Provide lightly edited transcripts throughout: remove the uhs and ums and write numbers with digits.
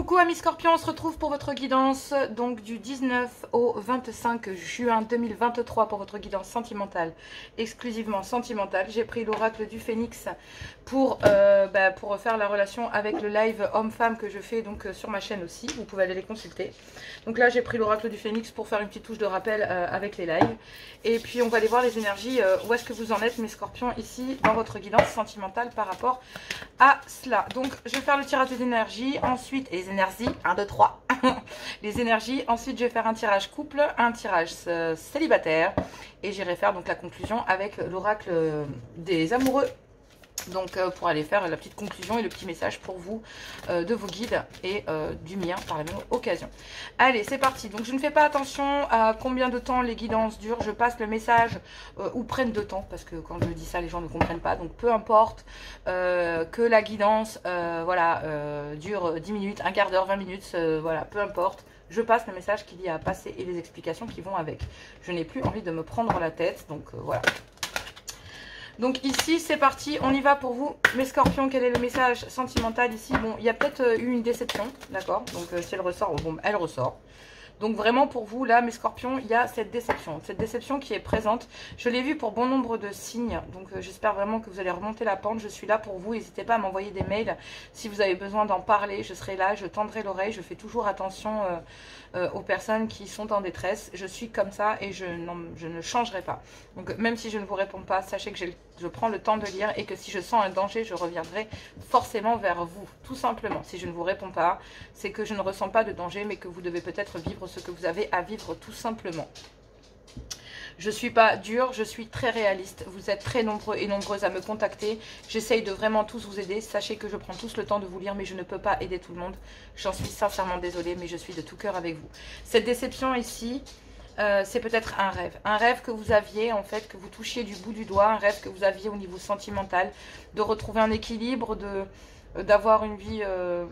Coucou amis Scorpions, on se retrouve pour votre guidance donc du 19 au 25 juin 2023 pour votre guidance sentimentale, exclusivement sentimentale. J'ai pris l'oracle du Phénix pour faire la relation avec le live homme-femme que je fais donc sur ma chaîne aussi. Vous pouvez aller les consulter. Donc là j'ai pris l'oracle du Phénix pour faire une petite touche de rappel avec les lives. Et puis on va aller voir les énergies, où est-ce que vous en êtes mes Scorpions ici dans votre guidance sentimentale par rapport à cela. Donc je vais faire le tirage des énergies, ensuite les énergies, 1, 2, 3, les énergies, ensuite je vais faire un tirage couple, un tirage célibataire et j'irai faire donc la conclusion avec l'oracle des amoureux. Donc pour aller faire la petite conclusion et le petit message pour vous de vos guides et du mien par la même occasion. Allez, c'est parti. Donc je ne fais pas attention à combien de temps les guidances durent. Je passe le message ou prennent de temps parce que quand je dis ça, les gens ne comprennent pas. Donc peu importe que la guidance dure 10 minutes, un quart d'heure, 20 minutes, voilà, peu importe. Je passe le message qu'il y a à passer et les explications qui vont avec. Je n'ai plus envie de me prendre la tête, donc voilà. Donc ici, c'est parti, on y va pour vous. Mes Scorpions, quel est le message sentimental ici? Bon, il y a peut-être eu une déception, d'accord? Donc si elle ressort, bon, elle ressort. Donc vraiment pour vous, là, mes Scorpions, il y a cette déception qui est présente. Je l'ai vu pour bon nombre de signes, donc j'espère vraiment que vous allez remonter la pente. Je suis là pour vous, n'hésitez pas à m'envoyer des mails. Si vous avez besoin d'en parler, je serai là, je tendrai l'oreille. Je fais toujours attention aux personnes qui sont en détresse. Je suis comme ça et je ne changerai pas. Donc même si je ne vous réponds pas, sachez que je prends le temps de lire et que si je sens un danger, je reviendrai forcément vers vous, tout simplement. Si je ne vous réponds pas, c'est que je ne ressens pas de danger, mais que vous devez peut-être vivre ce que vous avez à vivre, tout simplement. Je ne suis pas dure, je suis très réaliste. Vous êtes très nombreux et nombreuses à me contacter. J'essaye de vraiment tous vous aider. Sachez que je prends tous le temps de vous lire, mais je ne peux pas aider tout le monde. J'en suis sincèrement désolée, mais je suis de tout cœur avec vous. Cette déception ici, c'est peut-être un rêve que vous aviez en fait, que vous touchiez du bout du doigt, un rêve que vous aviez au niveau sentimental, de retrouver un équilibre, d'avoir une vie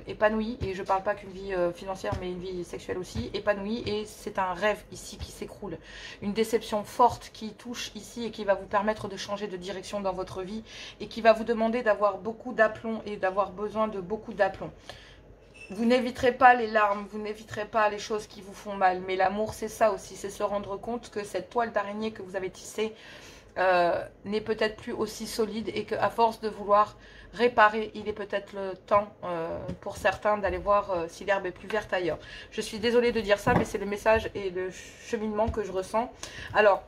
épanouie, et je parle pas qu'une vie financière mais une vie sexuelle aussi épanouie, et c'est un rêve ici qui s'écroule, une déception forte qui touche ici et qui va vous permettre de changer de direction dans votre vie et qui va vous demander d'avoir beaucoup d'aplomb et d'avoir besoin de beaucoup d'aplomb. Vous n'éviterez pas les larmes, vous n'éviterez pas les choses qui vous font mal. Mais l'amour, c'est ça aussi, c'est se rendre compte que cette toile d'araignée que vous avez tissée n'est peut-être plus aussi solide et qu'à force de vouloir réparer, il est peut-être le temps pour certains d'aller voir si l'herbe est plus verte ailleurs. Je suis désolée de dire ça, mais c'est le message et le cheminement que je ressens. Alors,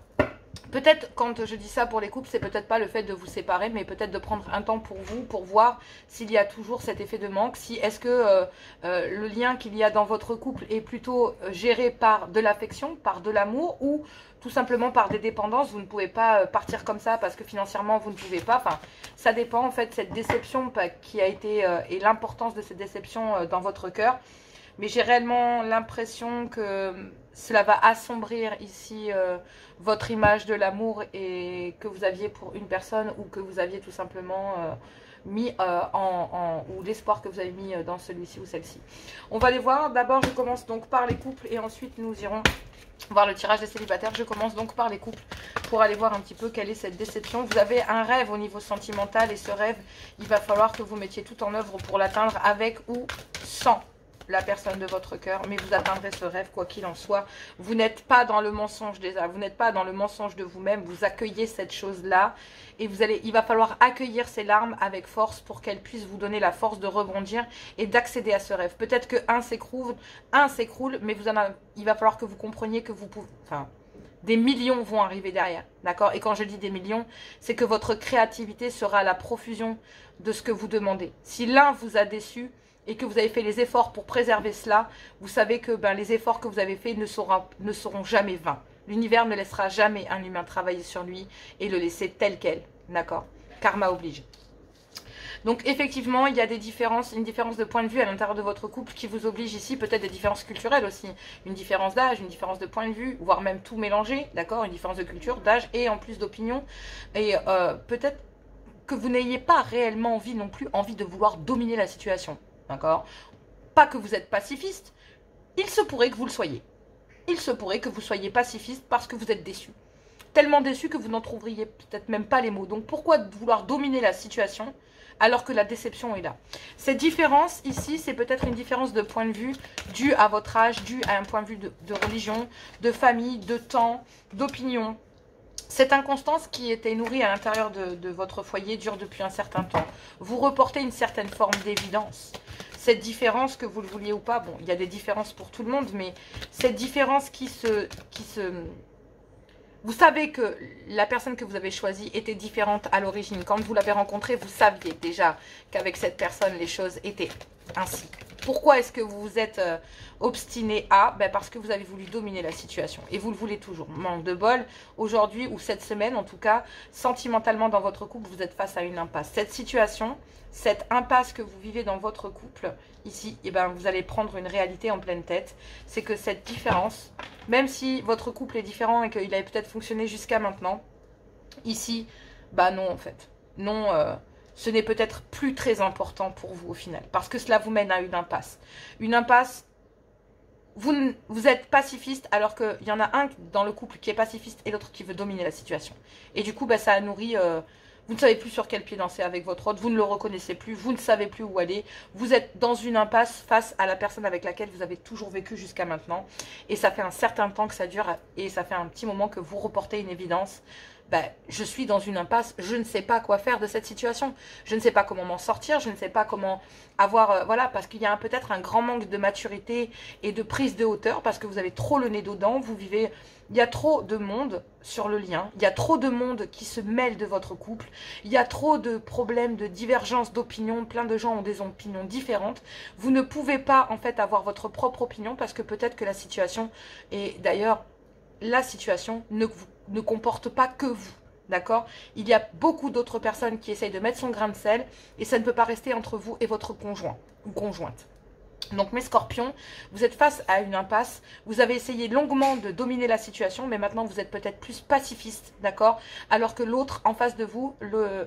peut-être quand je dis ça pour les couples, c'est peut-être pas le fait de vous séparer, mais peut-être de prendre un temps pour vous, pour voir s'il y a toujours cet effet de manque, si est-ce que le lien qu'il y a dans votre couple est plutôt géré par de l'affection, par de l'amour, ou tout simplement par des dépendances. Vous ne pouvez pas partir comme ça parce que financièrement vous ne pouvez pas. Enfin, ça dépend en fait, cette déception qui a été et l'importance de cette déception dans votre cœur. Mais j'ai réellement l'impression que cela va assombrir ici votre image de l'amour et que vous aviez pour une personne, ou que vous aviez tout simplement mis ou l'espoir que vous avez mis dans celui-ci ou celle-ci. On va les voir. D'abord, je commence donc par les couples et ensuite nous irons voir le tirage des célibataires. Je commence donc par les couples pour aller voir un petit peu quelle est cette déception. Vous avez un rêve au niveau sentimental et ce rêve, il va falloir que vous mettiez tout en œuvre pour l'atteindre, avec ou sans la personne de votre cœur, mais vous atteindrez ce rêve quoi qu'il en soit. Vous n'êtes pas dans le mensonge vous n'êtes pas dans le mensonge de vous-même, vous accueillez cette chose-là et il va falloir accueillir ces larmes avec force pour qu'elles puissent vous donner la force de rebondir et d'accéder à ce rêve. Peut-être que un s'écroule, mais il va falloir que vous compreniez que vous pouvez, des millions vont arriver derrière, d'accord? Et quand je dis des millions, c'est que votre créativité sera à la profusion de ce que vous demandez. Si l'un vous a déçu et que vous avez fait les efforts pour préserver cela, vous savez que les efforts que vous avez faits ne seront jamais vains. L'univers ne laissera jamais un humain travailler sur lui et le laisser tel quel, d'accord? Karma oblige. Donc effectivement, il y a une différence de point de vue à l'intérieur de votre couple qui vous oblige ici, peut-être des différences culturelles aussi, une différence d'âge, une différence de point de vue, voire même tout mélangé, d'accord? Une différence de culture, d'âge et en plus d'opinion. Et peut-être que vous n'ayez pas réellement non plus envie de vouloir dominer la situation. D'accord? Pas que vous êtes pacifiste, il se pourrait que vous le soyez. Il se pourrait que vous soyez pacifiste parce que vous êtes déçu. Tellement déçu que vous n'en trouveriez peut-être même pas les mots. Donc pourquoi vouloir dominer la situation alors que la déception est là. Cette différence ici, c'est peut-être une différence de point de vue due à votre âge, due à un point de vue de religion, de famille, de temps, d'opinion. Cette inconstance qui était nourrie à l'intérieur de votre foyer dure depuis un certain temps. Vous reportez une certaine forme d'évidence. Cette différence, que vous le vouliez ou pas, bon, il y a des différences pour tout le monde, mais cette différence vous savez que la personne que vous avez choisie était différente à l'origine. Quand vous l'avez rencontrée, vous saviez déjà qu'avec cette personne, les choses étaient ainsi. Pourquoi est-ce que vous vous êtes obstiné à? Parce que vous avez voulu dominer la situation. Et vous le voulez toujours. Manque de bol. Aujourd'hui, ou cette semaine, en tout cas, sentimentalement dans votre couple, vous êtes face à une impasse. Cette situation, cette impasse que vous vivez dans votre couple, ici, eh ben, vous allez prendre une réalité en pleine tête. C'est que cette différence, même si votre couple est différent et qu'il avait peut-être fonctionné jusqu'à maintenant, ici, bah non en fait. Non, ce n'est peut-être plus très important pour vous au final. Parce que cela vous mène à une impasse. Une impasse, vous êtes pacifiste alors qu'il y en a un dans le couple qui est pacifiste et l'autre qui veut dominer la situation. Et du coup, bah, ça a nourri... vous ne savez plus sur quel pied danser avec votre autre, vous ne le reconnaissez plus, vous ne savez plus où aller. Vous êtes dans une impasse face à la personne avec laquelle vous avez toujours vécu jusqu'à maintenant. Et ça fait un certain temps que ça dure et ça fait un petit moment que vous reportez une évidence. Ben, je suis dans une impasse, je ne sais pas quoi faire de cette situation. Je ne sais pas comment m'en sortir, je ne sais pas comment avoir... voilà, parce qu'il y a peut-être un grand manque de maturité et de prise de hauteur, parce que vous avez trop le nez dedans, vous vivez... Il y a trop de monde sur le lien, il y a trop de monde qui se mêle de votre couple, il y a trop de problèmes, de divergences d'opinion, plein de gens ont des opinions différentes. Vous ne pouvez pas en fait avoir votre propre opinion parce que peut-être que la situation, et d'ailleurs la situation ne comporte pas que vous. D'accord? Il y a beaucoup d'autres personnes qui essayent de mettre son grain de sel et ça ne peut pas rester entre vous et votre conjoint ou conjointe. Donc mes scorpions, vous êtes face à une impasse, vous avez essayé longuement de dominer la situation, mais maintenant vous êtes peut-être plus pacifiste, d'accord? Alors que l'autre en face de vous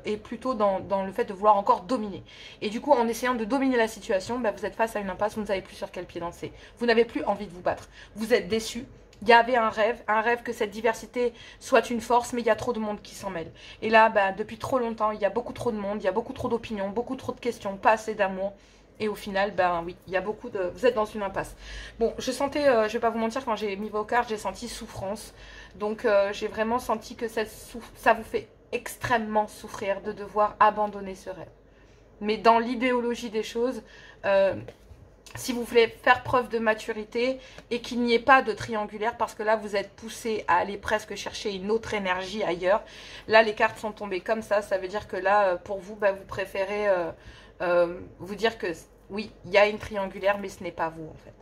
est plutôt dans le fait de vouloir encore dominer. Et du coup, en essayant de dominer la situation, bah, vous êtes face à une impasse, vous ne savez plus sur quel pied danser. Vous n'avez plus envie de vous battre. Vous êtes déçu. Il y avait un rêve que cette diversité soit une force, mais il y a trop de monde qui s'en mêle. Et là, bah, depuis trop longtemps, il y a beaucoup trop de monde, il y a beaucoup trop d'opinions, beaucoup trop de questions, pas assez d'amour. Et au final, ben oui, il y a beaucoup de... Vous êtes dans une impasse. Bon, je sentais, je vais pas vous mentir, quand j'ai mis vos cartes, j'ai senti souffrance. Donc, j'ai vraiment senti que ça vous fait extrêmement souffrir de devoir abandonner ce rêve. Mais dans l'idéologie des choses, si vous voulez faire preuve de maturité et qu'il n'y ait pas de triangulaire, parce que là, vous êtes poussé à aller presque chercher une autre énergie ailleurs. Là, les cartes sont tombées comme ça veut dire que là, pour vous, ben, vous préférez... vous dire que oui, il y a une triangulaire, mais ce n'est pas vous en fait.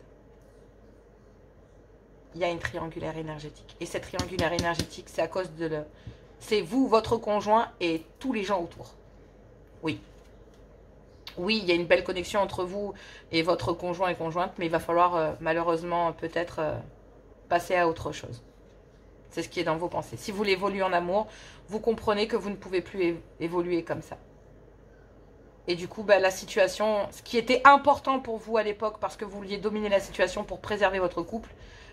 Il y a une triangulaire énergétique. Et cette triangulaire énergétique, c'est à cause de c'est vous, votre conjoint et tous les gens autour. Oui. Oui, il y a une belle connexion entre vous et votre conjoint et conjointe, mais il va falloir malheureusement peut-être passer à autre chose. C'est ce qui est dans vos pensées. Si vous voulez évoluer en amour, vous comprenez que vous ne pouvez plus évoluer comme ça. Et du coup, bah, la situation, ce qui était important pour vous à l'époque, parce que vous vouliez dominer la situation pour préserver votre couple,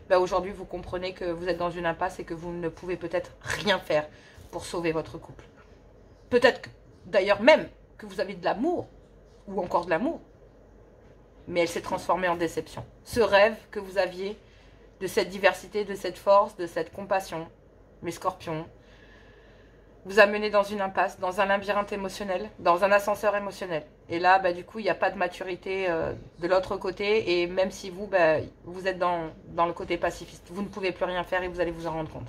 bah, aujourd'hui, vous comprenez que vous êtes dans une impasse et que vous ne pouvez peut-être rien faire pour sauver votre couple. Peut-être d'ailleurs même que vous avez de l'amour, ou encore de l'amour, mais elle s'est transformée en déception. Ce rêve que vous aviez de cette diversité, de cette force, de cette compassion, mes scorpions, vous a mené dans une impasse, dans un labyrinthe émotionnel, dans un ascenseur émotionnel. Et là, bah, du coup, il n'y a pas de maturité de l'autre côté. Et même si vous, bah, vous êtes dans le côté pacifiste, vous ne pouvez plus rien faire et vous allez vous en rendre compte.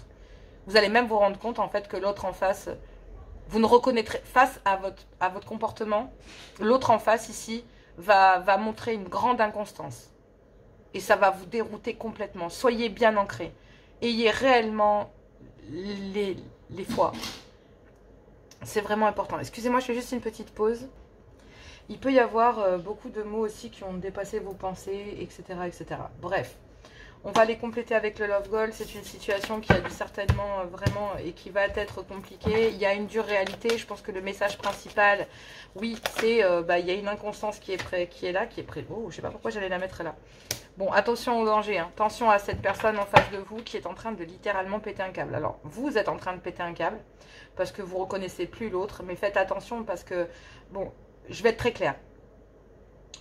Vous allez même vous rendre compte, en fait, que l'autre en face, vous ne reconnaîtrez, face à votre comportement, l'autre en face, ici, va montrer une grande inconstance. Et ça va vous dérouter complètement. Soyez bien ancrés. Ayez réellement les foi. C'est vraiment important. Excusez-moi, je fais juste une petite pause. Il peut y avoir beaucoup de mots aussi qui ont dépassé vos pensées, etc., etc. Bref, on va les compléter avec le Love Goal. C'est une situation qui a dû certainement vraiment et qui va être compliquée. Il y a une dure réalité. Je pense que le message principal, oui, c'est il y a une inconstance qui est là, qui est prête. Oh, je sais pas pourquoi j'allais la mettre là. Bon, attention au danger, hein. Attention à cette personne en face de vous qui est en train de littéralement péter un câble. Alors, vous êtes en train de péter un câble parce que vous ne reconnaissez plus l'autre, mais faites attention parce que, bon, je vais être très claire.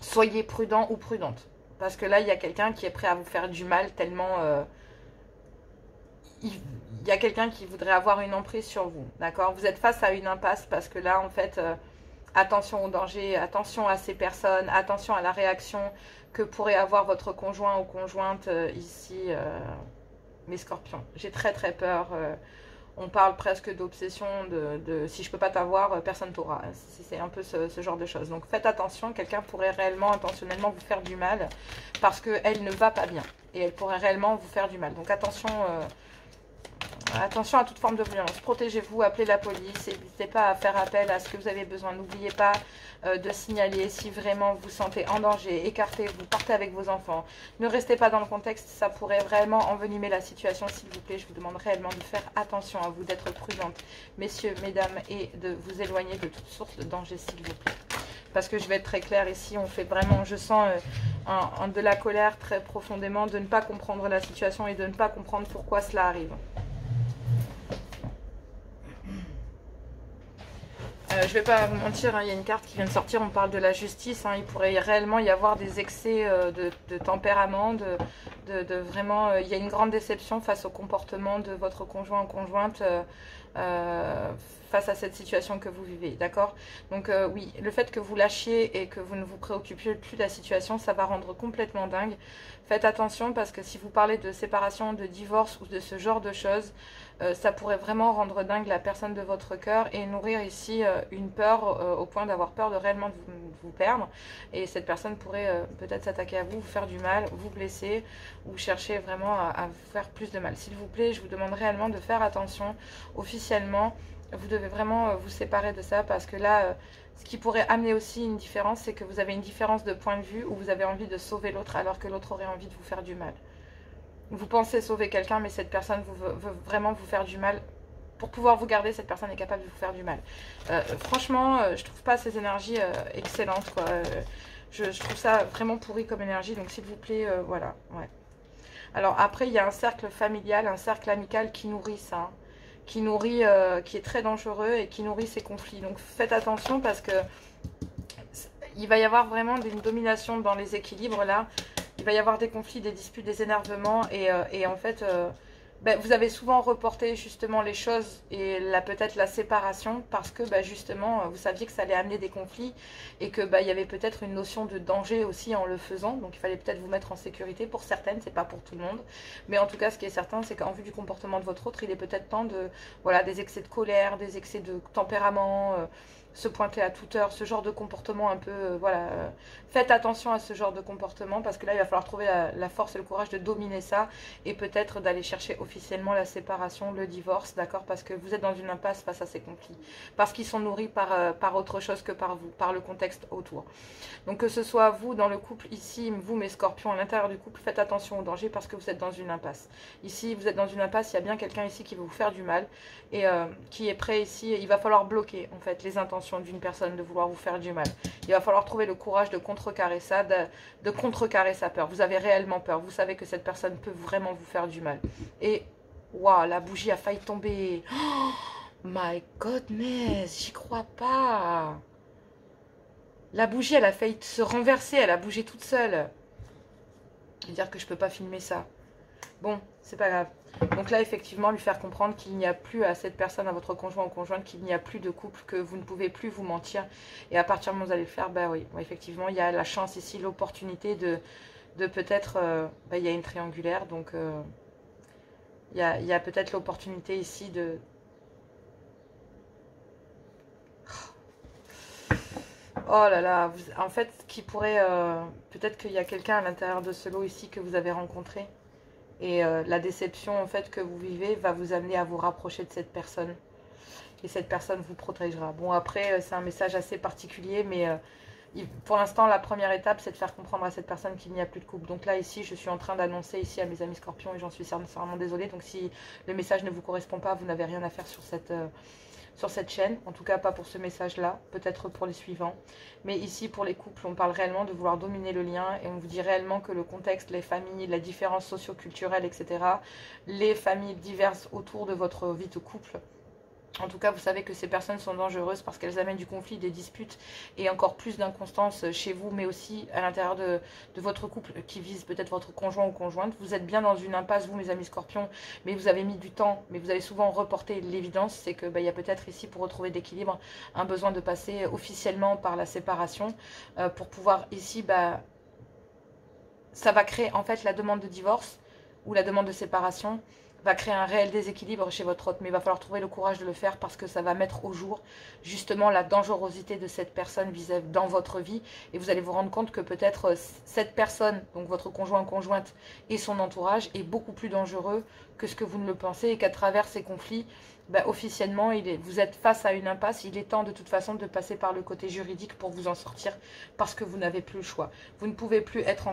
Soyez prudent ou prudente. Parce que là, il y a quelqu'un qui est prêt à vous faire du mal tellement... il y a quelqu'un qui voudrait avoir une emprise sur vous, d'accord? Vous êtes face à une impasse parce que là, en fait, attention au danger, attention à ces personnes, attention à la réaction que pourrait avoir votre conjoint ou conjointe ici, mes scorpions. J'ai très très peur. On parle presque d'obsession, si je peux pas t'avoir, personne t'aura. C'est un peu ce genre de choses. Donc faites attention, quelqu'un pourrait réellement, intentionnellement vous faire du mal parce qu'elle ne va pas bien. Et elle pourrait réellement vous faire du mal. Donc attention, attention à toute forme de violence. Protégez-vous, appelez la police. N'hésitez pas à faire appel à ce que vous avez besoin. N'oubliez pas de signaler si vraiment vous sentez en danger. Écartez-vous, partez avec vos enfants. Ne restez pas dans le contexte, ça pourrait vraiment envenimer la situation. S'il vous plaît, je vous demande réellement de faire attention à vous, d'être prudente, messieurs, mesdames, et de vous éloigner de toute source de danger, s'il vous plaît. Parce que je vais être très claire ici, on fait vraiment, je sens de la colère très profondément, de ne pas comprendre la situation et de ne pas comprendre pourquoi cela arrive. Je vais pas vous mentir, hein, il y a une carte qui vient de sortir, on parle de la justice, hein, il pourrait réellement y avoir des excès de tempérament, vraiment, il y a une grande déception face au comportement de votre conjoint ou conjointe face à cette situation que vous vivez, d'accord? Donc oui, le fait que vous lâchiez et que vous ne vous préoccupiez plus de la situation, ça va rendre complètement dingue. Faites attention parce que si vous parlez de séparation, de divorce ou de ce genre de choses, ça pourrait vraiment rendre dingue la personne de votre cœur et nourrir ici une peur au point d'avoir peur de réellement vous perdre. Et cette personne pourrait peut-être s'attaquer à vous, vous faire du mal, vous blesser ou chercher vraiment à vous faire plus de mal. S'il vous plaît, je vous demande réellement de faire attention. Officiellement, vous devez vraiment vous séparer de ça parce que là, ce qui pourrait amener aussi une différence, c'est que vous avez une différence de point de vue où vous avez envie de sauver l'autre alors que l'autre aurait envie de vous faire du mal. Vous pensez sauver quelqu'un, mais cette personne veut vraiment vous faire du mal. Pour pouvoir vous garder, cette personne est capable de vous faire du mal. Franchement, je trouve pas ces énergies excellentes, quoi. Je trouve ça vraiment pourri comme énergie, donc s'il vous plaît, voilà. Ouais. Alors après, il y a un cercle familial, un cercle amical qui nourrit ça, hein, qui nourrit, qui est très dangereux et qui nourrit ces conflits. Donc faites attention parce que il va y avoir vraiment une domination dans les équilibres là. Il va y avoir des conflits, des disputes, des énervements et en fait, vous avez souvent reporté justement les choses et peut-être la séparation parce que justement, vous saviez que ça allait amener des conflits et que il y avait peut-être une notion de danger aussi en le faisant. Donc il fallait peut-être vous mettre en sécurité pour certaines, c'est pas pour tout le monde. Mais en tout cas, ce qui est certain, c'est qu'en vue du comportement de votre autre, il est peut-être temps de, voilà, des excès de colère, des excès de tempérament, se pointer à toute heure, ce genre de comportement un peu, voilà, faites attention à ce genre de comportement parce que là il va falloir trouver la force et le courage de dominer ça et peut-être d'aller chercher officiellement la séparation, le divorce, d'accord, parce que vous êtes dans une impasse face à ces conflits, parce qu'ils sont nourris par autre chose que par vous, par le contexte autour. Donc que ce soit vous dans le couple ici, vous mes scorpions à l'intérieur du couple, faites attention au danger parce que vous êtes dans une impasse. Ici vous êtes dans une impasse, il y a bien quelqu'un ici qui veut vous faire du mal et qui est prêt ici, il va falloir bloquer en fait les intentions d'une personne de vouloir vous faire du mal. Il va falloir trouver le courage de contrecarrer ça, de contrecarrer sa peur. Vous avez réellement peur, vous savez que cette personne peut vraiment vous faire du mal. Et, waouh, la bougie a failli tomber. Oh my goodness, j'y crois pas. La bougie, elle a failli se renverser, elle a bougé toute seule. Je veux dire que je peux pas filmer ça. Bon, c'est pas grave. Donc là, effectivement, lui faire comprendre qu'il n'y a plus à cette personne, à votre conjoint ou conjointe, qu'il n'y a plus de couple, que vous ne pouvez plus vous mentir. Et à partir du moment où vous allez le faire, oui, effectivement, il y a la chance ici, l'opportunité de peut-être... il y a une triangulaire, donc il y a peut-être l'opportunité ici de... Oh là là, en fait, qui pourrait... peut-être qu'il y a quelqu'un à l'intérieur de ce lot ici que vous avez rencontré. Et la déception en fait que vous vivez va vous amener à vous rapprocher de cette personne. Et cette personne vous protégera. Bon après c'est un message assez particulier mais pour l'instant la première étape c'est de faire comprendre à cette personne qu'il n'y a plus de couple. Donc là ici je suis en train d'annoncer ici à mes amis scorpions et j'en suis sincèrement désolée. Donc si le message ne vous correspond pas, vous n'avez rien à faire sur cette chaîne, en tout cas pas pour ce message-là, peut-être pour les suivants. Mais ici, pour les couples, on parle réellement de vouloir dominer le lien et on vous dit réellement que le contexte, les familles, la différence socio-culturelle, etc., les familles diverses autour de votre vie de couple En tout cas, vous savez que ces personnes sont dangereuses parce qu'elles amènent du conflit, des disputes et encore plus d'inconstance chez vous, mais aussi à l'intérieur de votre couple qui vise peut-être votre conjoint ou conjointe. Vous êtes bien dans une impasse, vous, mes amis scorpions, mais vous avez mis du temps, mais vous avez souvent reporté l'évidence. C'est que il y a peut-être ici, pour retrouver l'équilibre, un besoin de passer officiellement par la séparation pour pouvoir ici, ça va créer en fait la demande de divorce ou la demande de séparation va créer un réel déséquilibre chez votre hôte, mais il va falloir trouver le courage de le faire parce que ça va mettre au jour justement la dangerosité de cette personne vis-à-vis dans votre vie, et vous allez vous rendre compte que peut-être cette personne, donc votre conjoint ou conjointe et son entourage, est beaucoup plus dangereux que ce que vous ne le pensez, et qu'à travers ces conflits, officiellement, vous êtes face à une impasse. Il est temps de toute façon de passer par le côté juridique pour vous en sortir parce que vous n'avez plus le choix. Vous ne pouvez plus être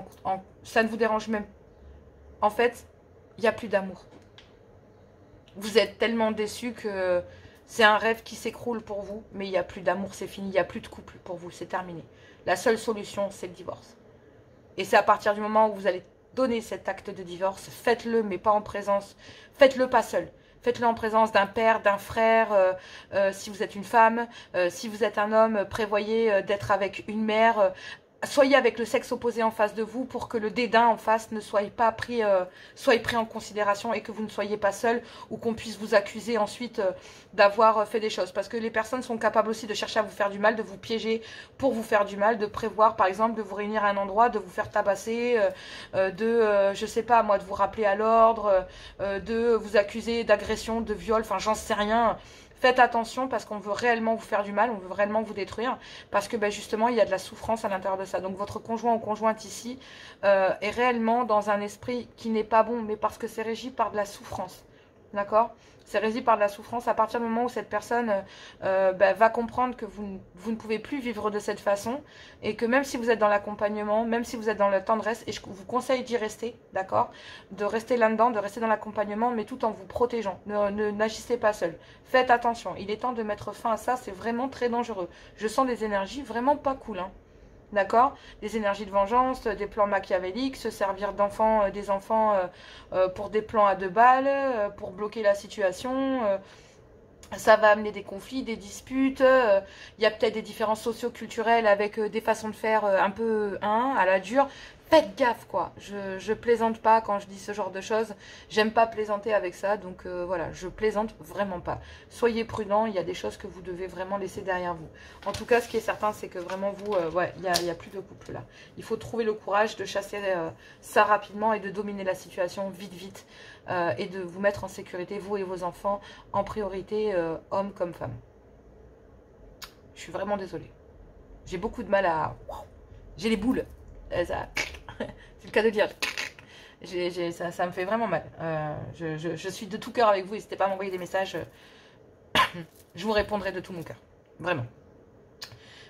ça ne vous dérange même. En fait, il n'y a plus d'amour. Vous êtes tellement déçus que c'est un rêve qui s'écroule pour vous, mais il n'y a plus d'amour, c'est fini, il n'y a plus de couple pour vous, c'est terminé. La seule solution, c'est le divorce. Et c'est à partir du moment où vous allez donner cet acte de divorce, faites-le, mais pas en présence, faites-le pas seul. Faites-le en présence d'un père, d'un frère, si vous êtes une femme, si vous êtes un homme, prévoyez d'être avec une mère. Soyez avec le sexe opposé en face de vous pour que le dédain en face ne soit pas pris, soit pris en considération et que vous ne soyez pas seul ou qu'on puisse vous accuser ensuite d'avoir fait des choses. Parce que les personnes sont capables aussi de chercher à vous faire du mal, de vous piéger pour vous faire du mal, de prévoir par exemple de vous réunir à un endroit, de vous faire tabasser, je sais pas moi, de vous rappeler à l'ordre, de vous accuser d'agression, de viol, enfin j'en sais rien. Faites attention parce qu'on veut réellement vous faire du mal, on veut réellement vous détruire, parce que justement il y a de la souffrance à l'intérieur de ça. Donc votre conjoint ou conjointe ici est réellement dans un esprit qui n'est pas bon, mais parce que c'est régi par de la souffrance. D'accord ? C'est régi par de la souffrance à partir du moment où cette personne va comprendre que vous ne pouvez plus vivre de cette façon, et que même si vous êtes dans l'accompagnement, même si vous êtes dans la tendresse, et je vous conseille d'y rester, d'accord, de rester là-dedans, de rester dans l'accompagnement, mais tout en vous protégeant. N'agissez pas seul. Faites attention. Il est temps de mettre fin à ça, c'est vraiment très dangereux. Je sens des énergies vraiment pas cool, hein. D'accord, des énergies de vengeance, des plans machiavéliques, se servir d'enfants, des enfants pour des plans à deux balles, pour bloquer la situation. Ça va amener des conflits, des disputes. Il y a peut-être des différences socio-culturelles avec des façons de faire un peu à la dure. Faites gaffe, quoi. Je plaisante pas quand je dis ce genre de choses. J'aime pas plaisanter avec ça, donc voilà, je plaisante vraiment pas. Soyez prudents, il y a des choses que vous devez vraiment laisser derrière vous. En tout cas, ce qui est certain, c'est que vraiment vous, il y a plus de couple là. Il faut trouver le courage de chasser ça rapidement et de dominer la situation vite, et de vous mettre en sécurité, vous et vos enfants, en priorité, hommes comme femmes. Je suis vraiment désolée. J'ai beaucoup de mal à... J'ai les boules. C'est le cas de dire. Ça me fait vraiment mal. Je suis de tout cœur avec vous. N'hésitez pas à m'envoyer des messages. Je vous répondrai de tout mon cœur. Vraiment.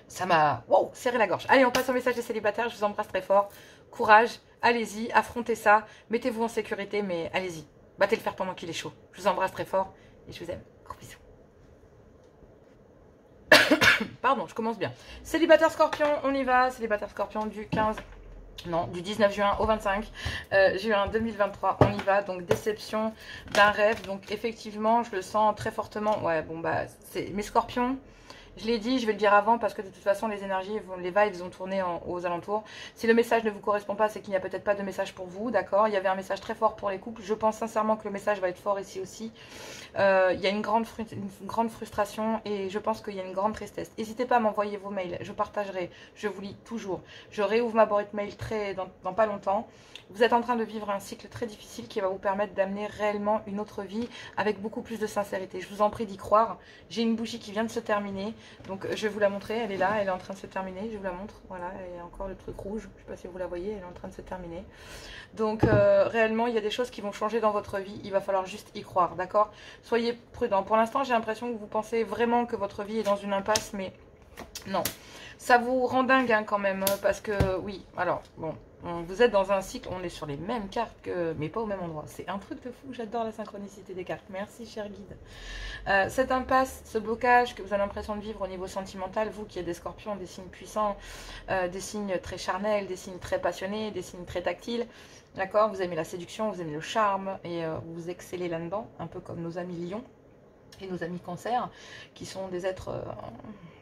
Ça m'a serré la gorge. Allez, on passe au message des célibataires. Je vous embrasse très fort. Courage. Allez-y. Affrontez ça. Mettez-vous en sécurité. Mais allez-y. Battez le fer pendant qu'il est chaud. Je vous embrasse très fort. Et je vous aime. Gros bisous. Pardon, je commence bien. Célibataire scorpion, on y va. Célibataire scorpion du 15... Non, du 19 juin au 25 juin 2023, on y va. Donc déception d'un rêve. Donc effectivement, je le sens très fortement. Ouais, bon c'est mes scorpions. Je l'ai dit, je vais le dire avant parce que de toute façon les énergies, les vibes vont tourner aux alentours. Si le message ne vous correspond pas, c'est qu'il n'y a peut-être pas de message pour vous, d'accord. Il y avait un message très fort pour les couples. Je pense sincèrement que le message va être fort ici aussi. Il y a une grande frustration et je pense qu'il y a une grande tristesse. N'hésitez pas à m'envoyer vos mails, je partagerai, je vous lis toujours. Je réouvre ma boîte mail dans pas longtemps. Vous êtes en train de vivre un cycle très difficile qui va vous permettre d'amener réellement une autre vie avec beaucoup plus de sincérité. Je vous en prie d'y croire. J'ai une bougie qui vient de se terminer. Donc je vais vous la montrer. Elle est là, elle est en train de se terminer. Je vous la montre. Voilà, il y a encore le truc rouge. Je ne sais pas si vous la voyez, elle est en train de se terminer. Donc réellement, il y a des choses qui vont changer dans votre vie. Il va falloir juste y croire, d'accord? Soyez prudents. Pour l'instant, j'ai l'impression que vous pensez vraiment que votre vie est dans une impasse, mais non. Ça vous rend dingue hein, quand même, parce que oui, alors, bon, vous êtes dans un cycle, on est sur les mêmes cartes, mais pas au même endroit. C'est un truc de fou, j'adore la synchronicité des cartes. Merci, cher guide. Cette impasse, ce blocage que vous avez l'impression de vivre au niveau sentimental, vous qui êtes des scorpions, des signes puissants, des signes très charnels, des signes très passionnés, des signes très tactiles, d'accord? Vous aimez la séduction, vous aimez le charme, et vous excellez là-dedans, un peu comme nos amis lions. et nos amis cancers, qui sont des êtres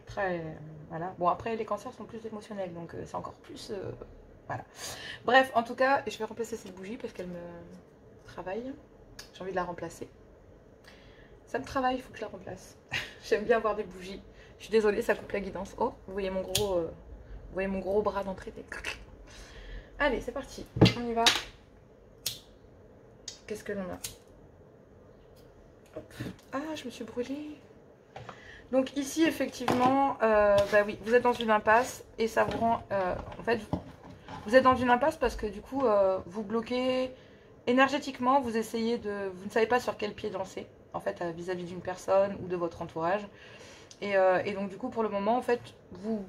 très... voilà. Bon, après, les cancers sont plus émotionnels, donc c'est encore plus... voilà. Bref, en tout cas, je vais remplacer cette bougie parce qu'elle me travaille. J'ai envie de la remplacer. Ça me travaille, il faut que je la remplace. J'aime bien avoir des bougies. Je suis désolée, ça coupe la guidance. Oh, vous voyez mon gros bras d'entrée. Allez, c'est parti. On y va. Qu'est-ce que l'on a? Hop. Ah, je me suis brûlée. Donc ici, effectivement, bah oui, vous êtes dans une impasse et ça vous rend... en fait, vous êtes dans une impasse parce que du coup, vous bloquez énergétiquement, vous essayez de... Vous ne savez pas sur quel pied danser, en fait, vis-à-vis d'une personne ou de votre entourage. Et donc du coup, pour le moment, en fait, vous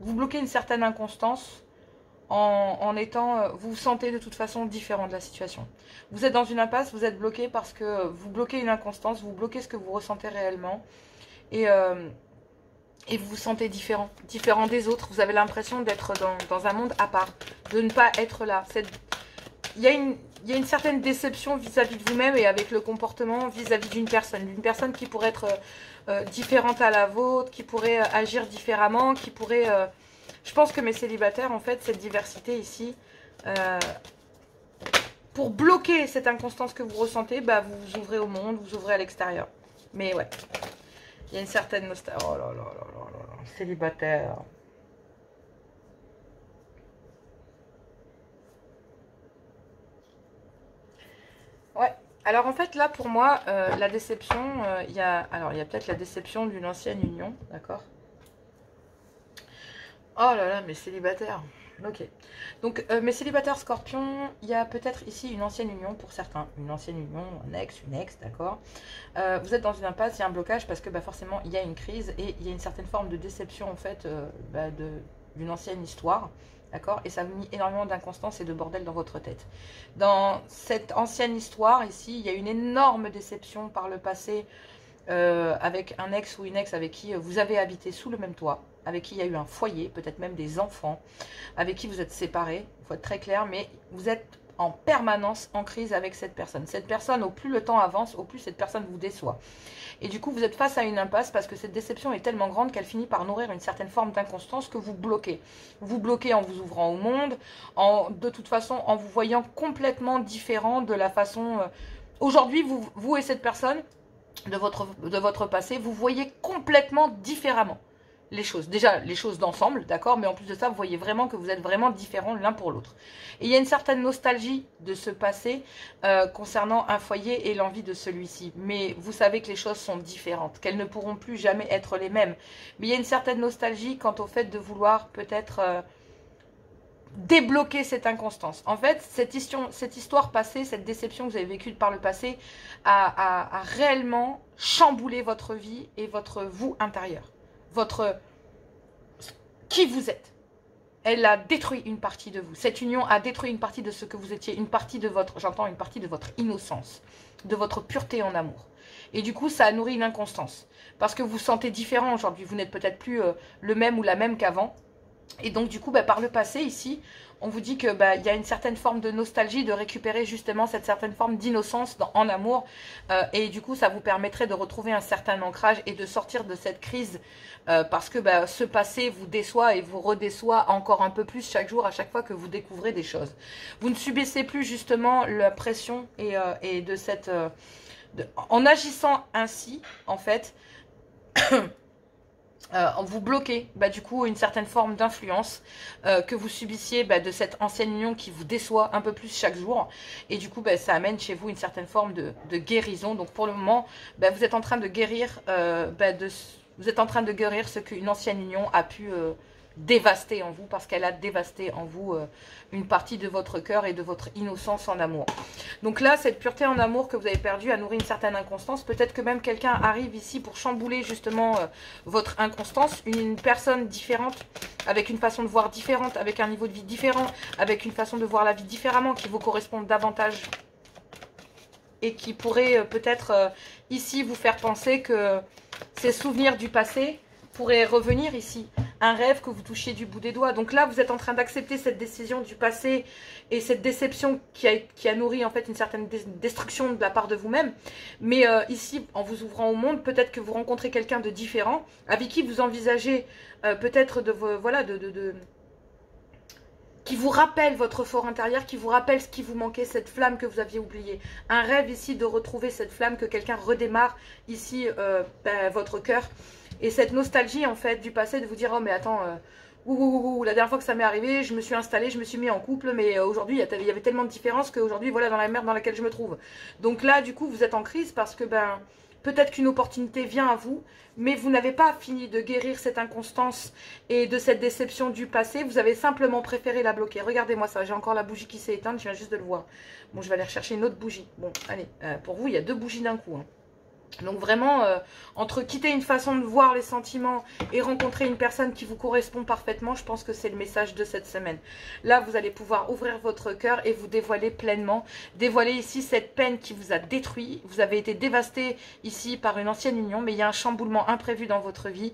bloquez une certaine inconstance en étant... vous vous sentez de toute façon différent de la situation. Vous êtes dans une impasse, vous êtes bloqué parce que vous bloquez une inconstance, vous bloquez ce que vous ressentez réellement. Et vous vous sentez différent des autres. Vous avez l'impression d'être dans un monde à part, de ne pas être là. Il y a une certaine déception vis-à-vis de vous-même et avec le comportement vis-à-vis d'une personne qui pourrait être différente à la vôtre, qui pourrait agir différemment, qui pourrait... Je pense que mes célibataires, en fait, cette diversité ici, pour bloquer cette inconstance que vous ressentez, bah, vous vous ouvrez au monde, vous ouvrez à l'extérieur. Mais ouais, il y a une certaine nostalgie. Oh là là là là là, célibataire. Ouais. Alors en fait là pour moi la déception, il y a peut-être la déception d'une ancienne union, d'accord. Oh là là, mes célibataires. Ok. Donc mes célibataires scorpions, il y a peut-être ici une ancienne union pour certains, une ancienne union, un ex, une ex, d'accord. Vous êtes dans une impasse, il y a un blocage parce que bah, forcément il y a une crise et il y a une certaine forme de déception en fait bah, d'une ancienne histoire. D'accord. Et ça a mis énormément d'inconstance et de bordel dans votre tête. Dans cette ancienne histoire, ici, il y a une énorme déception par le passé avec un ex ou une ex avec qui vous avez habité sous le même toit, avec qui il y a eu un foyer, peut-être même des enfants, avec qui vous êtes séparés, il faut être très clair, mais vous êtes en permanence en crise avec cette personne. Cette personne, au plus le temps avance, au plus cette personne vous déçoit. Et du coup, vous êtes face à une impasse parce que cette déception est tellement grande qu'elle finit par nourrir une certaine forme d'inconstance que vous bloquez. Vous bloquez en vous ouvrant au monde, de toute façon en vous voyant complètement différent de la façon... Aujourd'hui, vous et cette personne de votre passé, vous voyez complètement différemment les choses. Déjà, les choses d'ensemble, d'accord, mais en plus de ça, vous voyez vraiment que vous êtes vraiment différents l'un pour l'autre. Et il y a une certaine nostalgie de ce passé concernant un foyer et l'envie de celui-ci. Mais vous savez que les choses sont différentes, qu'elles ne pourront plus jamais être les mêmes. Mais il y a une certaine nostalgie quant au fait de vouloir peut-être débloquer cette inconstance. En fait, cette histoire passée, cette déception que vous avez vécue par le passé a réellement chamboulé votre vie et votre vous intérieur. Qui vous êtes. Elle a détruit une partie de vous. Cette union a détruit une partie de ce que vous étiez, une partie de votre, j'entends une partie de votre innocence, de votre pureté en amour. Et du coup, ça a nourri une inconstance. Parce que vous vous sentez différent aujourd'hui. Vous n'êtes peut-être plus le même ou la même qu'avant. Et donc, du coup, bah, par le passé, ici, on vous dit que bah, y a une certaine forme de nostalgie, de récupérer justement cette certaine forme d'innocence en amour. Et du coup, ça vous permettrait de retrouver un certain ancrage et de sortir de cette crise. Parce que bah, ce passé vous déçoit et vous redéçoit encore un peu plus chaque jour, à chaque fois que vous découvrez des choses. Vous ne subissez plus justement la pression et de cette... en agissant ainsi, en fait... vous bloquez bah, du coup une certaine forme d'influence que vous subissiez bah, de cette ancienne union qui vous déçoit un peu plus chaque jour, et du coup bah, ça amène chez vous une certaine forme de guérison. Donc pour le moment bah, vous êtes en train de guérir vous êtes en train de guérir ce qu'une ancienne union a pu dévaster en vous, parce qu'elle a dévasté en vous une partie de votre cœur et de votre innocence en amour. Donc là, cette pureté en amour que vous avez perdue a nourri une certaine inconstance. Peut-être que même quelqu'un arrive ici pour chambouler justement votre inconstance. Une personne différente, avec une façon de voir différente, avec un niveau de vie différent, avec une façon de voir la vie différemment qui vous correspond davantage et qui pourrait peut-être ici vous faire penser que ces souvenirs du passé pourraient revenir ici. un rêve que vous touchiez du bout des doigts. Donc là, vous êtes en train d'accepter cette décision du passé et cette déception qui a nourri en fait une certaine destruction de la part de vous-même. Mais ici, en vous ouvrant au monde, peut-être que vous rencontrez quelqu'un de différent, avec qui vous envisagez peut-être qui vous rappelle votre fort intérieur, qui vous rappelle ce qui vous manquait, cette flamme que vous aviez oubliée. Un rêve ici de retrouver cette flamme, que quelqu'un redémarre ici votre cœur. Et cette nostalgie en fait du passé, de vous dire oh mais attends, la dernière fois que ça m'est arrivé, je me suis installée, je me suis mis en couple, mais aujourd'hui il y avait tellement de différences qu'aujourd'hui voilà dans la merde dans laquelle je me trouve. Donc là du coup vous êtes en crise parce que peut-être qu'une opportunité vient à vous, mais vous n'avez pas fini de guérir cette inconstance et de cette déception du passé. Vous avez simplement préféré la bloquer. Regardez-moi ça, j'ai encore la bougie qui s'est éteinte, je viens juste de le voir. Bon, je vais aller rechercher une autre bougie. Bon, allez, pour vous, il y a 2 bougies d'un coup. Hein. Donc vraiment, entre quitter une façon de voir les sentiments et rencontrer une personne qui vous correspond parfaitement, je pense que c'est le message de cette semaine. Là, vous allez pouvoir ouvrir votre cœur et vous dévoiler pleinement. Dévoiler ici cette peine qui vous a détruit. Vous avez été dévasté ici par une ancienne union, mais il y a un chamboulement imprévu dans votre vie.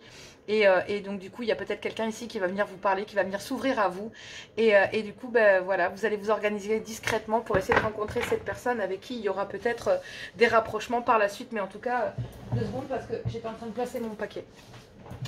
Et donc du coup, il y a peut-être quelqu'un ici qui va venir vous parler, qui va venir s'ouvrir à vous. Et du coup, voilà, vous allez vous organiser discrètement pour essayer de rencontrer cette personne avec qui il y aura peut-être des rapprochements par la suite. Mais en tout cas, 2 secondes parce que j'étais en train de placer mon paquet.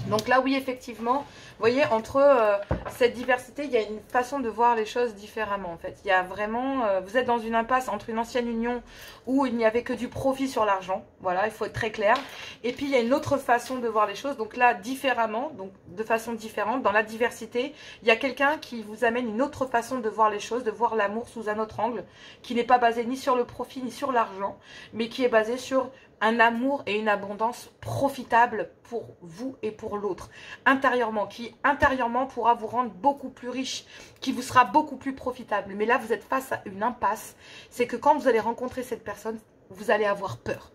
Donc là, oui, effectivement, vous voyez, entre cette diversité, il y a une façon de voir les choses différemment, en fait. Il y a vraiment, vous êtes dans une impasse entre une ancienne union où il n'y avait que du profit sur l'argent. Voilà, il faut être très clair. Et puis, il y a une autre façon de voir les choses. Donc là, différemment, donc de façon différente, dans la diversité, il y a quelqu'un qui vous amène une autre façon de voir les choses, de voir l'amour sous un autre angle, qui n'est pas basé ni sur le profit, ni sur l'argent, mais qui est basé sur un amour et une abondance profitable pour vous et pour l'autre, intérieurement, qui intérieurement pourra vous rendre beaucoup plus riche, qui vous sera beaucoup plus profitable. Mais là, vous êtes face à une impasse, c'est que quand vous allez rencontrer cette personne, vous allez avoir peur.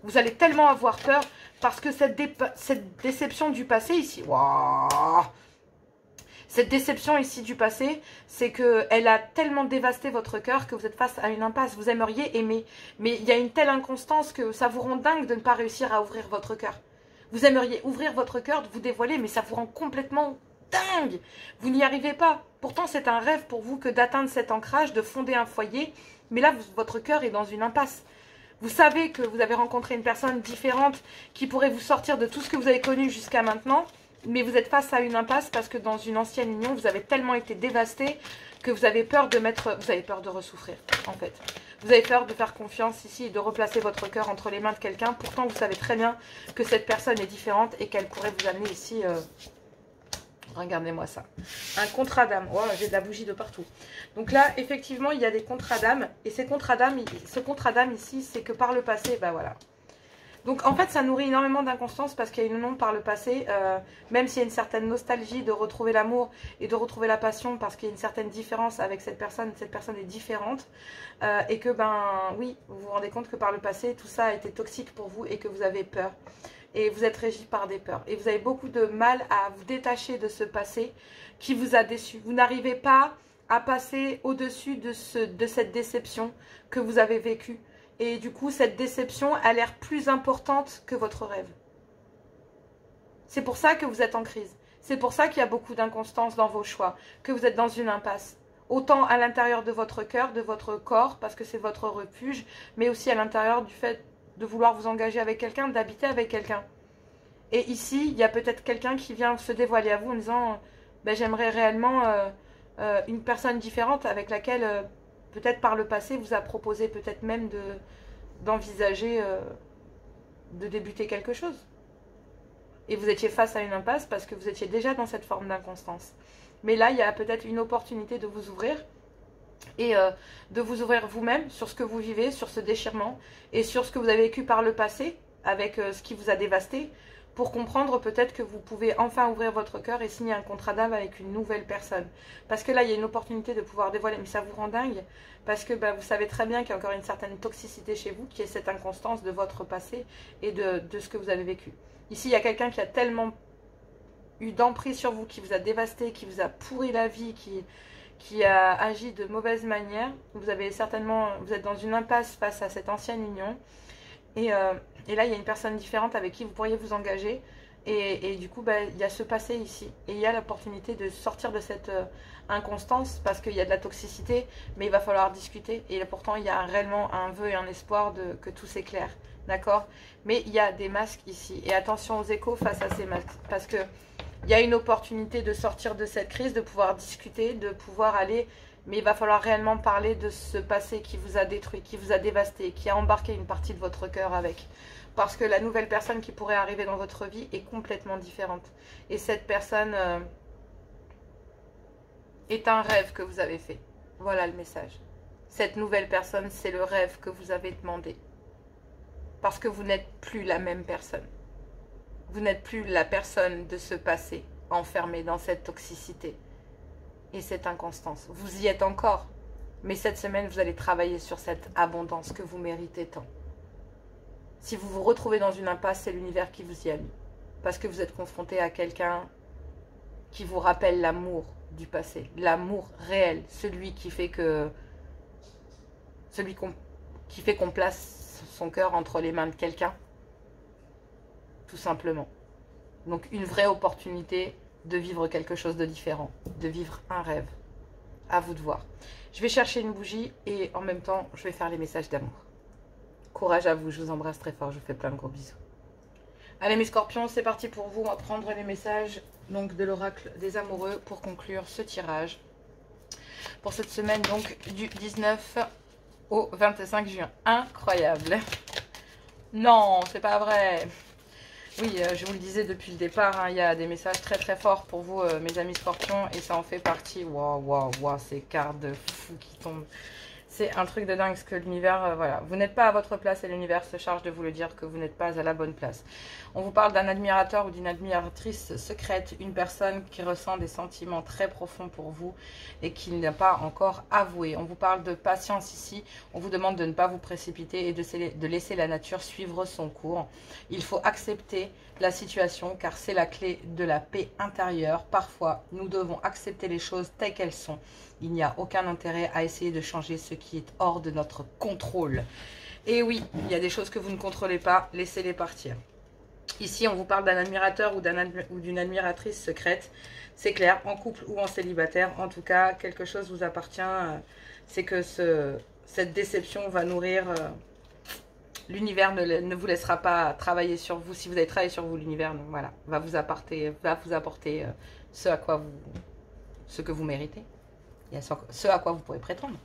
Vous allez tellement avoir peur parce que cette déception du passé ici, waouh, cette déception ici du passé, c'est qu'elle a tellement dévasté votre cœur que vous êtes face à une impasse. Vous aimeriez aimer, mais il y a une telle inconstance que ça vous rend dingue de ne pas réussir à ouvrir votre cœur. Vous aimeriez ouvrir votre cœur, de vous dévoiler, mais ça vous rend complètement dingue. Vous n'y arrivez pas. Pourtant, c'est un rêve pour vous que d'atteindre cet ancrage, de fonder un foyer. Mais là, votre cœur est dans une impasse. Vous savez que vous avez rencontré une personne différente qui pourrait vous sortir de tout ce que vous avez connu jusqu'à maintenant. Mais vous êtes face à une impasse parce que dans une ancienne union, vous avez tellement été dévasté que vous avez peur de vous avez peur de ressouffrir, en fait. Vous avez peur de faire confiance ici et de replacer votre cœur entre les mains de quelqu'un. Pourtant, vous savez très bien que cette personne est différente et qu'elle pourrait vous amener ici... Regardez-moi ça. Un contrat d'âme. Oh, j'ai de la bougie de partout. Donc là, effectivement, il y a des contrats d'âme. Et ces contrats d'âme, ce contrat d'âme ici, c'est que par le passé, voilà. Donc en fait ça nourrit énormément d'inconstance parce qu'il y a une union par le passé, même s'il y a une certaine nostalgie de retrouver l'amour et de retrouver la passion parce qu'il y a une certaine différence avec cette personne est différente et que oui, vous vous rendez compte que par le passé tout ça a été toxique pour vous et que vous avez peur et vous êtes régi par des peurs et vous avez beaucoup de mal à vous détacher de ce passé qui vous a déçu. Vous n'arrivez pas à passer au-dessus de cette déception que vous avez vécue. Et du coup, cette déception a l'air plus importante que votre rêve. C'est pour ça que vous êtes en crise. C'est pour ça qu'il y a beaucoup d'inconstance dans vos choix, que vous êtes dans une impasse. Autant à l'intérieur de votre cœur, de votre corps, parce que c'est votre refuge, mais aussi à l'intérieur du fait de vouloir vous engager avec quelqu'un, d'habiter avec quelqu'un. Et ici, il y a peut-être quelqu'un qui vient se dévoiler à vous en disant j'aimerais réellement une personne différente avec laquelle... peut-être par le passé, vous a proposé peut-être même d'envisager de débuter quelque chose. Et vous étiez face à une impasse parce que vous étiez déjà dans cette forme d'inconstance. Mais là, il y a peut-être une opportunité de vous ouvrir et de vous ouvrir vous-même sur ce que vous vivez, sur ce déchirement et sur ce que vous avez vécu par le passé avec ce qui vous a dévasté pour comprendre peut-être que vous pouvez enfin ouvrir votre cœur et signer un contrat d'âme avec une nouvelle personne. Parce que là, il y a une opportunité de pouvoir dévoiler, mais ça vous rend dingue, parce que vous savez très bien qu'il y a encore une certaine toxicité chez vous, qui est cette inconstance de votre passé et de ce que vous avez vécu. Ici, il y a quelqu'un qui a tellement eu d'emprise sur vous, qui vous a dévasté, qui vous a pourri la vie, qui a agi de mauvaise manière. Vous êtes dans une impasse face à cette ancienne union. Et là, il y a une personne différente avec qui vous pourriez vous engager Et du coup, bah, il y a ce passé ici. Et il y a l'opportunité de sortir de cette inconstance parce qu'il y a de la toxicité, mais il va falloir discuter. Et pourtant, il y a réellement un vœu et un espoir que tout s'éclaire. D'accord? Mais il y a des masques ici. Et attention aux échos face à ces masques. Parce que il y a une opportunité de sortir de cette crise, de pouvoir discuter, de pouvoir aller... Mais il va falloir réellement parler de ce passé qui vous a détruit, qui vous a dévasté, qui a embarqué une partie de votre cœur avec. Parce que la nouvelle personne qui pourrait arriver dans votre vie est complètement différente. Et cette personne est un rêve que vous avez fait. Voilà le message. Cette nouvelle personne, c'est le rêve que vous avez demandé. Parce que vous n'êtes plus la même personne. Vous n'êtes plus la personne de ce passé, enfermée dans cette toxicité et cette inconstance. Vous y êtes encore. Mais cette semaine, vous allez travailler sur cette abondance que vous méritez tant. Si vous vous retrouvez dans une impasse, c'est l'univers qui vous y a mis. Parce que vous êtes confronté à quelqu'un qui vous rappelle l'amour du passé. L'amour réel. Celui qui fait que... qui fait qu'on place son cœur entre les mains de quelqu'un. Tout simplement. Donc une vraie opportunité de vivre quelque chose de différent. De vivre un rêve. À vous de voir. Je vais chercher une bougie et en même temps, je vais faire les messages d'amour. Courage à vous, je vous embrasse très fort, je vous fais plein de gros bisous. Allez mes scorpions, c'est parti pour vous. On va prendre les messages donc, de l'oracle des amoureux pour conclure ce tirage. Pour cette semaine donc du 19 au 25 juin. Incroyable. Non, c'est pas vrai. Oui, je vous le disais depuis le départ, hein, il y a des messages très très forts pour vous, mes amis scorpions, et ça en fait partie. Waouh, waouh, waouh, ces cartes de fou qui tombent. C'est un truc de dingue, ce que l'univers, voilà. Vous n'êtes pas à votre place et l'univers se charge de vous le dire que vous n'êtes pas à la bonne place. On vous parle d'un admirateur ou d'une admiratrice secrète, une personne qui ressent des sentiments très profonds pour vous et qui n'a pas encore avoué. On vous parle de patience ici, on vous demande de ne pas vous précipiter et de laisser la nature suivre son cours. Il faut accepter la situation car c'est la clé de la paix intérieure. Parfois, nous devons accepter les choses telles qu'elles sont. Il n'y a aucun intérêt à essayer de changer ce qui est hors de notre contrôle. Et oui, il y a des choses que vous ne contrôlez pas, laissez-les partir. Ici, on vous parle d'un admirateur ou d'une admiratrice secrète. C'est clair, en couple ou en célibataire. En tout cas, quelque chose vous appartient. C'est que cette déception va nourrir... l'univers ne vous laissera pas travailler sur vous. Si vous avez travaillé sur vous, l'univers voilà, va vous apporter ce que vous méritez. Il y a ce à quoi vous pourrez prétendre.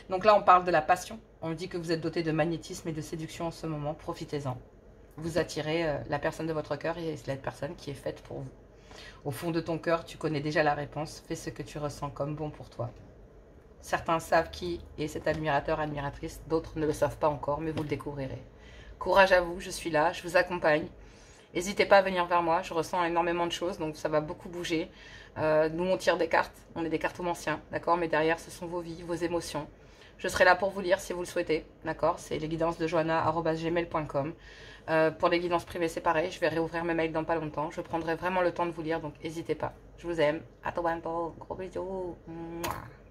Donc là, on parle de la passion. On dit que vous êtes doté de magnétisme et de séduction en ce moment. Profitez-en. Vous attirez la personne de votre cœur et c'est la personne qui est faite pour vous. Au fond de ton cœur, tu connais déjà la réponse. Fais ce que tu ressens comme bon pour toi. Certains savent qui est cet admirateur, admiratrice. D'autres ne le savent pas encore, mais vous le découvrirez. Courage à vous, je suis là, je vous accompagne. N'hésitez pas à venir vers moi, je ressens énormément de choses, donc ça va beaucoup bouger. Nous, on tire des cartes, on est des cartomanciens, d'accord? Mais derrière, ce sont vos vies, vos émotions. Je serai là pour vous lire si vous le souhaitez, d'accord? C'est lesguidancesdejoanna@gmail.com. Pour les guidances privées, c'est pareil, je vais réouvrir mes mails dans pas longtemps. Je prendrai vraiment le temps de vous lire, donc n'hésitez pas. Je vous aime, à bientôt, gros bisous. Mouah.